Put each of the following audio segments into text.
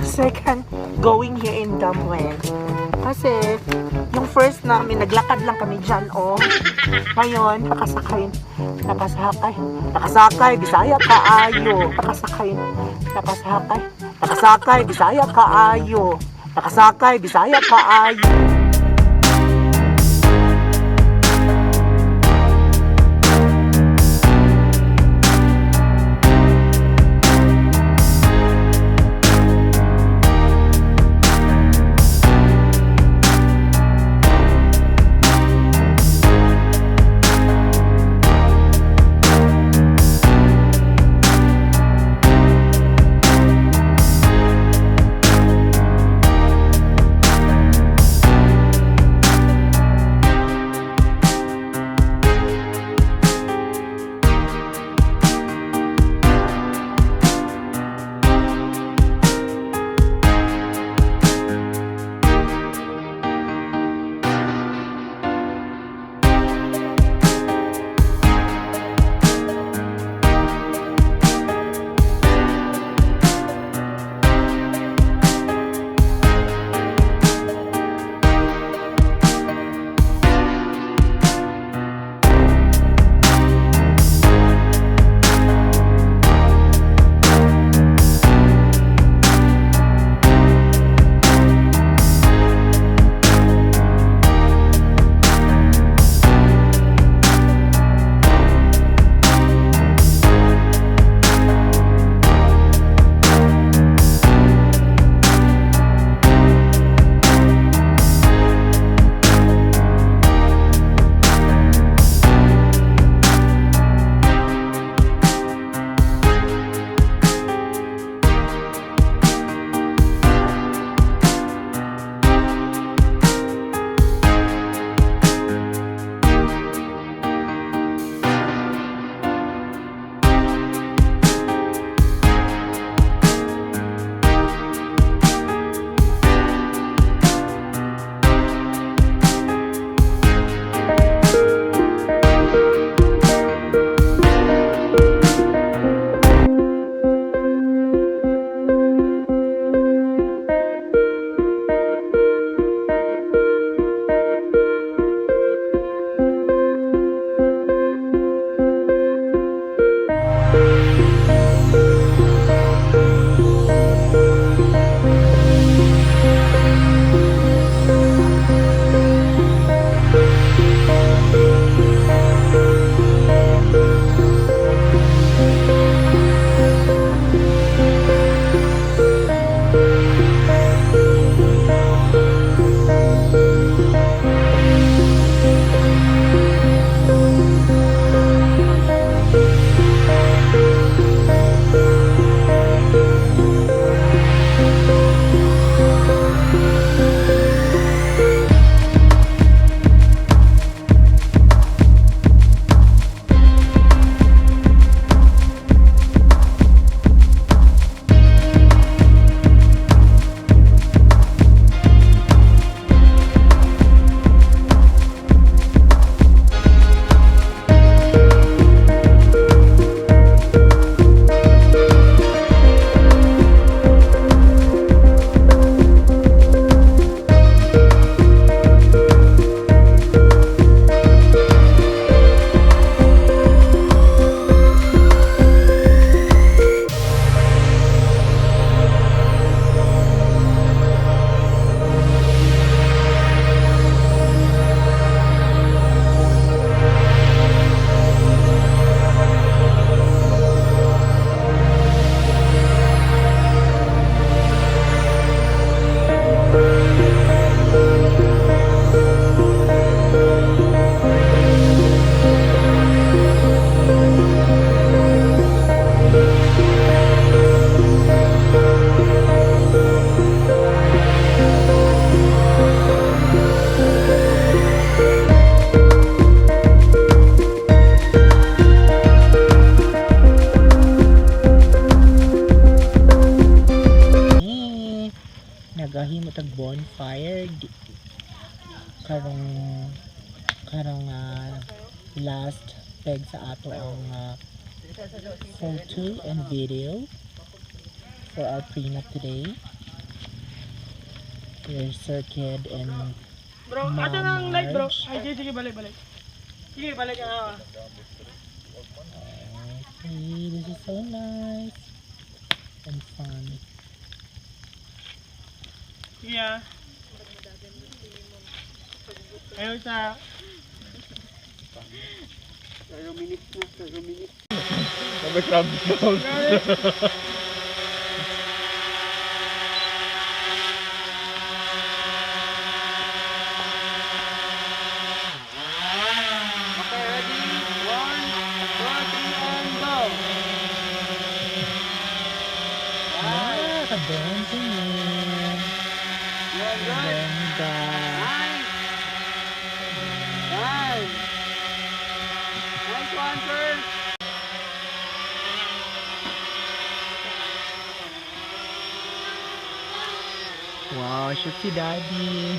second going here in Damwen. Kasi, yung first namin, naglakad lang kami dyan, oh. Ngayon, nakasakay, Bisaya kaayo. Nakasakay, Bisaya kaayo. Nakasakay, Bisaya kaayo. nagahimo tag bonfire karong last peg sa ato ang photo and video. for our prenup today. Here's Sir Kid and Bro, Ma'am asa nang light bro? Marge. Ay, sige, balik. Sige, balik ka. Okay, this is so nice and fun. Sige ah. Ayaw sa... Sabi crab gold. Okay, ready? 1, 2, 3, and go! Ah, ka-dancing yun. Good, good. Ganda. Nice! Nice! Nice one, sir! Wow, shoot si Daddy.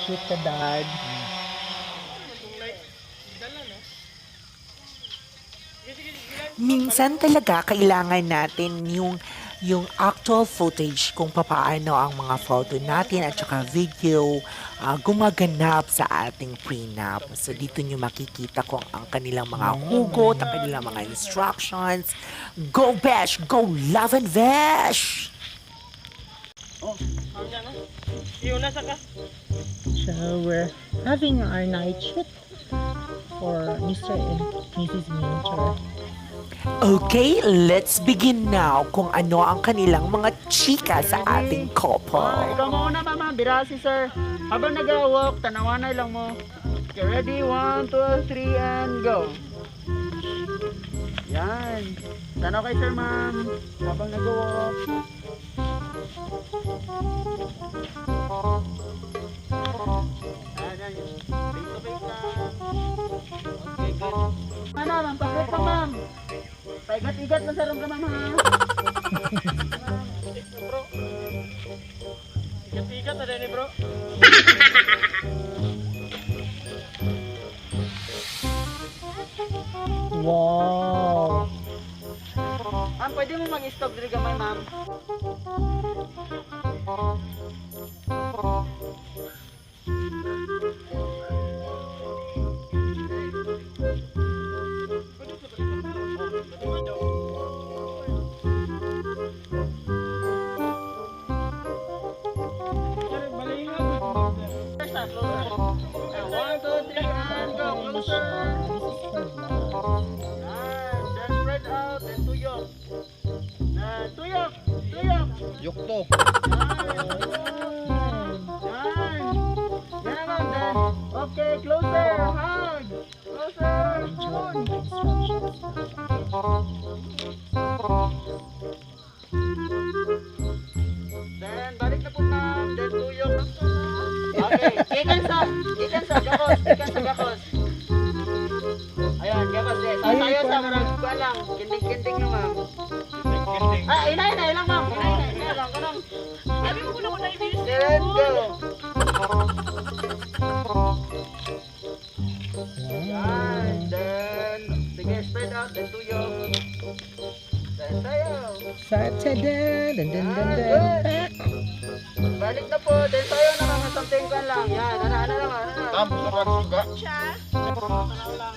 Shoot ka, Dad. Minsan talaga kailangan natin yung actual footage kung papaano ang mga photo natin at saka video gumaganap sa ating prenup. So dito nyo makikita kung ang kanilang mga hugot, ang kanilang mga instructions. Go Besh! Go Love and Vesh! Iyo, nasa ka? So we're having our night shoot for Mr. and Mrs. Miniature. Okay, let's begin now kung ano ang kanilang mga chika sa ating couple. Ikaw muna, mama. Bira si sir. Habang nag-walk, tanawanay lang mo. Okay, ready? 1, 2, 3, and go. Yan. Tanaw kay sir, ma'am. Habang nag-walk. Yan. Face to face lang. Okay, good. Ano, ma'am? Pakit pa, ma'am. Paigat-igat lang sa ron ka, ma'am, ha? Bro. Igat-igat na rin, bro. Wow! Ma'am, pwede mo mag-stop dito gamay, ma'am. One, two, three, and go. Closer. Nice. Then spread out and tuyok. Tuyok. Yukto. Nice. Yan naman, then. Okay, closer. Hug. Closer. Spoon. Then, balik na po, ma'am. Then, tuyok. Okay, ikan sa gakos. Ayan, gakos eh. Tayo sa marang ko lang. Kinding-kinding na, ma'am. Ah, inay lang, ma'am. Inay lang, ganun. Sabi mo muna ko na i-video. Let's go. Yan, then, sige, spread out, then tuyok. Then, sayaw. Saturday! Dun, dun, dun, dun. Good. Balik na po, then sayaw na mga something kan lang. Yan, ano lang. Tam, sarap suga. Tanaw lang.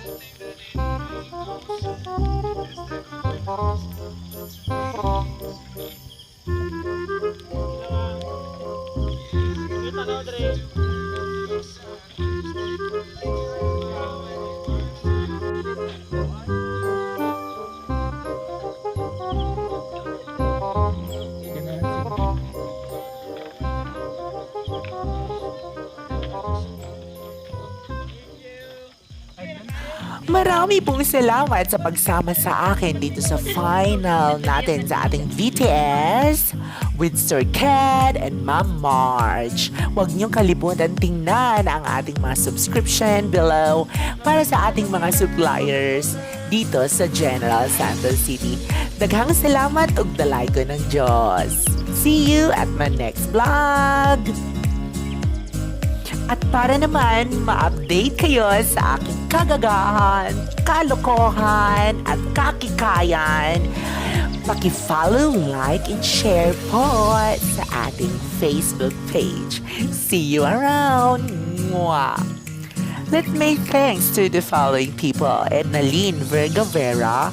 Tanaw, Dre. Marami pong salamat sa pagsama sa akin dito sa final natin sa ating VTS with Sir Ked and Ma'am Marge. Huwag niyong kalimutan tingnan ang ating mga subscription below para sa ating mga suppliers dito sa General Santos City. Daghang salamat ug dalay ko ng Diyos. See you at my next vlog! At para naman ma-update kayo sa aking kagagahan, kalokohan at kakikayan, Paki-follow, like, and share po sa ating Facebook page. See you around! Mwah! Let's make thanks to the following people: Ednaline Vergavera,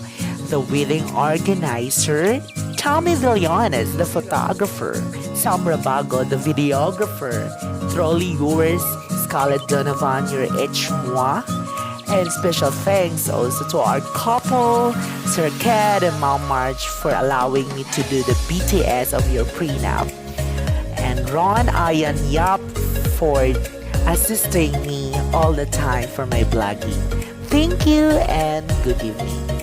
the wedding organizer; Tommy Villanes, the photographer; Sam Rabago, the videographer; Trolley Yours, Scarlett Donovan, your moi; and special thanks also to our couple, Sir Kat and Mom March, for allowing me to do the BTS of your prenup. And Ron Ayan Yap for assisting me all the time for my blogging. Thank you and good evening.